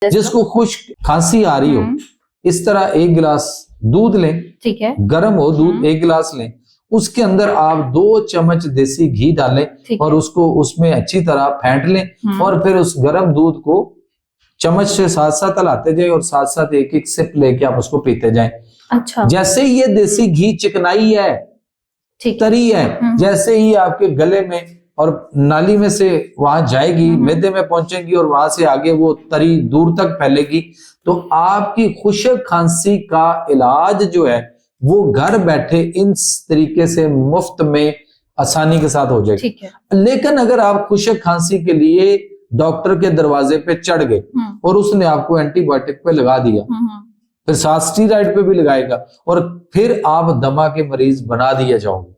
जिसको खुश्क खांसी आ रही हो, इस तरह 1 गिलास दूध लें, ठीक है, गर्म हो दूध, 1 गिलास लें, उसके अंदर आप 2 चम्मच देसी घी डालें और उसको उसमें अच्छी तरह फेंट लें और फिर उस गर्म दूध को चम्मच से साथ साथ हलाते जाए और साथ साथ एक एक सिप लेके आप उसको पीते जाएं। अच्छा, जैसे ही ये देसी घी चिकनाई है, तरी है, जैसे ही आपके गले में और नाली में से वहां जाएगी, मैदे में पहुंचेगी और वहां से आगे वो तरी दूर तक फैलेगी, तो आपकी खुश्क खांसी का इलाज जो है वो घर बैठे इन तरीके से मुफ्त में आसानी के साथ हो जाएगी। लेकिन अगर आप खुश्क खांसी के लिए डॉक्टर के दरवाजे पे चढ़ गए और उसने आपको एंटीबायोटिक पे लगा दिया, फिर साथ स्टीरॉइड पे भी लगाएगा और फिर आप दमा के मरीज बना दिए जाओगे।